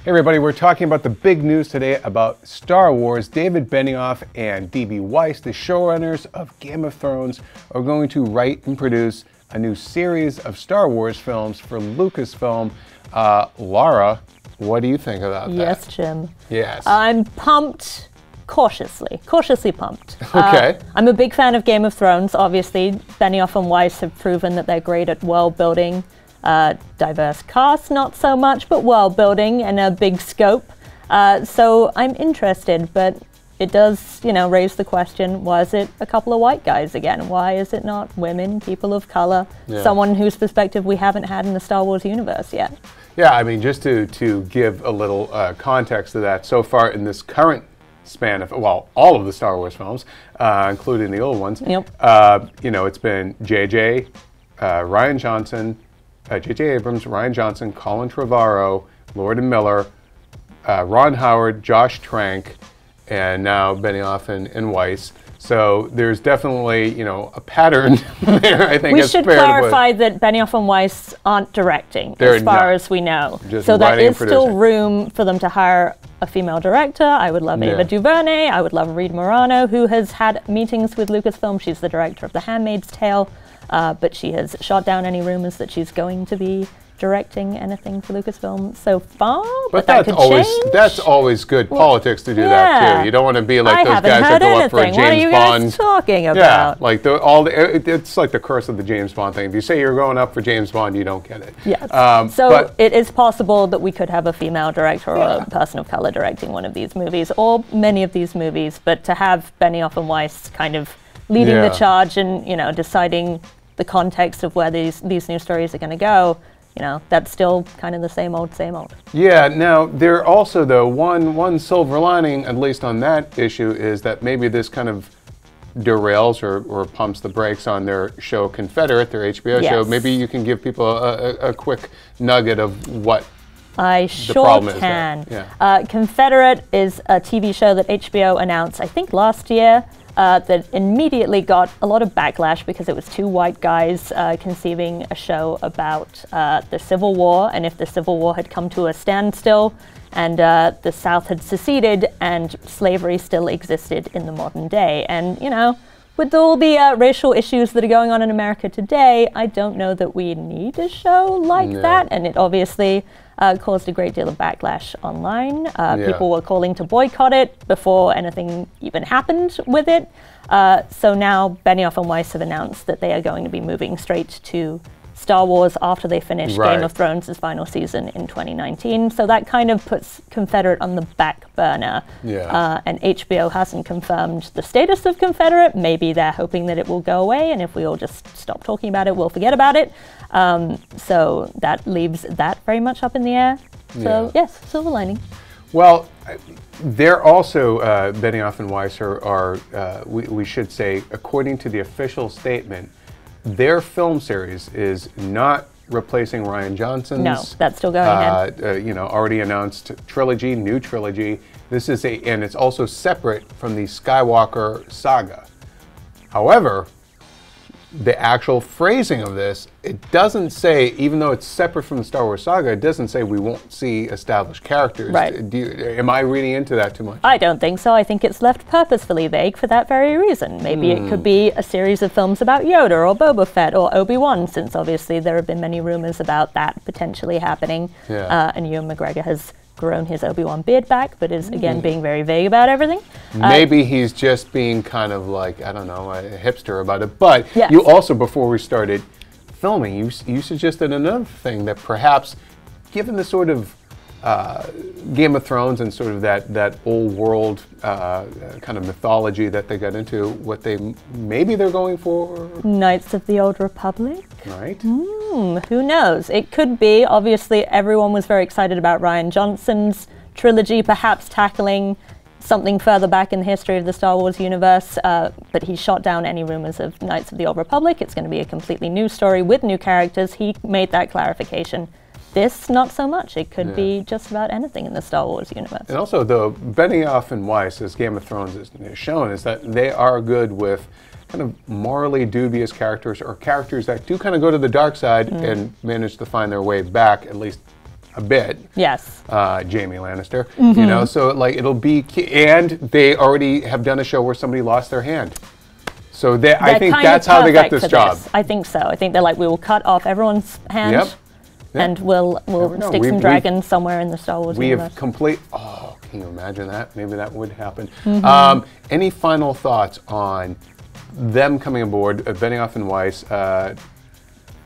Hey everybody, we're talking about the big news today about Star Wars. David Benioff and D.B. Weiss, the showrunners of Game of Thrones, are going to write and produce a new series of Star Wars films for Lucasfilm. Laura, what do you think about that? Yes, Jim. Yes. I'm pumped, cautiously pumped. Okay. I'm a big fan of Game of Thrones. Obviously, Benioff and Weiss have proven that they're great at world building. Diverse cast, not so much, but world building and a big scope. So I'm interested, but it does, raise the question, why is it a couple of white guys again? Why is it not women, people of color, someone whose perspective we haven't had in the Star Wars universe yet? Yeah, I mean, just to give a little context to that, so far in this current span of, well, all of the Star Wars films, including the old ones, it's been J.J., Rian Johnson, J.J. Abrams, Rian Johnson, Colin Trevorrow, Lord and Miller, Ron Howard, Josh Trank, and now Benioff and Weiss. So there's definitely, a pattern there, I think. We should clarify that Benioff and Weiss aren't directing, as far as we know. So there is still room for them to hire a female director. I would love Ava DuVernay. I would love Reed Morano, who has had meetings with Lucasfilm. She's the director of The Handmaid's Tale. But she has shot down any rumors that she's going to be directing anything for Lucasfilm so far. But that could change. That's always good politics to do that too. You don't want to be like those guys that go up for a James Bond. What are you guys talking about? Yeah, like it's like the curse of the James Bond thing. If you say you're going up for James Bond, you don't get it. Yes. So it is possible that we could have a female director or a person of color directing one of these movies, or many of these movies. But to have Benioff and Weiss kind of leading the charge and deciding the context of where these new stories are going to go, that's still kind of the same old. Yeah. Now there also, though, one silver lining, at least on that issue, is that maybe this kind of derails or pumps the brakes on their show Confederate, their HBO show. Maybe you can give people a quick nugget of what I sure can. Confederate is a TV show that HBO announced, I think, last year. That immediately got a lot of backlash because it was two white guys conceiving a show about the Civil War, and if the Civil War had come to a standstill and the South had seceded and slavery still existed in the modern day. And, with all the racial issues that are going on in America today, I don't know that we need a show like that, and it obviously caused a great deal of backlash online. People were calling to boycott it before anything even happened with it. So now Benioff and Weiss have announced that they are going to be moving straight to Star Wars after they finish Game of Thrones' final season in 2019. So that kind of puts Confederate on the back burner. And HBO hasn't confirmed the status of Confederate. Maybe they're hoping that it will go away, and if we all just stop talking about it, we'll forget about it. So that leaves that very much up in the air. So yes, silver lining. Well, they're also, Benioff and Weiss are we should say, according to the official statement, their film series is not replacing Rian Johnson's. No, that's still going ahead. Already announced trilogy, new trilogy. This is and it's also separate from the Skywalker saga. However, the actual phrasing of this, it doesn't say, even though it's separate from the Star Wars saga, it doesn't say we won't see established characters. Right. Am I reading into that too much? I don't think so. I think it's left purposefully vague for that very reason. Maybe it could be a series of films about Yoda or Boba Fett or Obi-Wan, since obviously there have been many rumors about that potentially happening. And Ewan McGregor has grown his Obi-Wan beard back, but is again being very vague about everything. Maybe he's just being kind of like, I don't know, a hipster about it. But you also, before we started filming, you suggested another thing, that perhaps, given the sort of Game of Thrones and sort of that old world kind of mythology that they got into, maybe they're going for Knights of the Old Republic. Right. Who knows? It could be. Obviously, everyone was very excited about Rian Johnson's trilogy, perhaps tackling something further back in the history of the Star Wars universe, but he shot down any rumors of Knights of the Old Republic. It's going to be a completely new story with new characters. He made that clarification. This, not so much. It could be just about anything in the Star Wars universe. And also, though, Benioff and Weiss, as Game of Thrones is shown, is that they are good with kind of morally dubious characters, or characters that do kind of go to the dark side and manage to find their way back, at least a bit. Yes. Jamie Lannister. You know, so like it'll be, and they already have done a show where somebody lost their hand. So I think that's how they got this job. I think so. I think they're like, we will cut off everyone's hand. Yep. And we'll stick some dragons somewhere in the Star Wars universe. Oh, can you imagine that? Maybe that would happen. Any final thoughts on them coming aboard, Benioff and Weiss?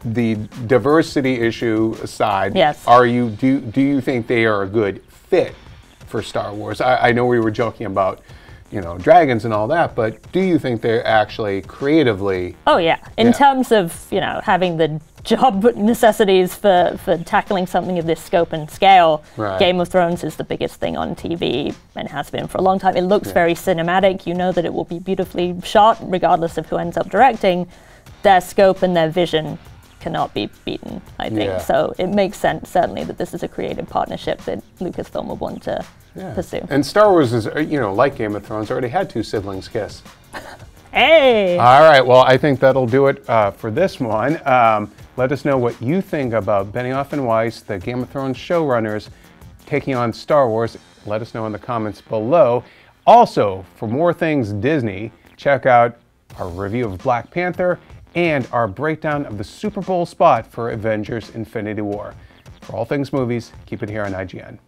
The diversity issue aside, yes. Do you think they are a good fit for Star Wars? I know we were joking about, you know, dragons and all that, but do you think they're actually creatively? Oh yeah, in terms of, you know, having the job necessities for tackling something of this scope and scale, Game of Thrones is the biggest thing on TV and has been for a long time. It looks very cinematic. You know that it will be beautifully shot regardless of who ends up directing. Their scope and their vision cannot be beaten, I think. So it makes sense, certainly, that this is a creative partnership that Lucasfilm would want to pursue. And Star Wars is, you know, like Game of Thrones, already had 2 siblings kiss. Hey! All right, well, I think that'll do it for this one. Let us know what you think about Benioff and Weiss, the Game of Thrones showrunners, taking on Star Wars. Let us know in the comments below. Also, for more things Disney, check out our review of Black Panther and our breakdown of the Super Bowl spot for Avengers Infinity War. For all things movies, keep it here on IGN.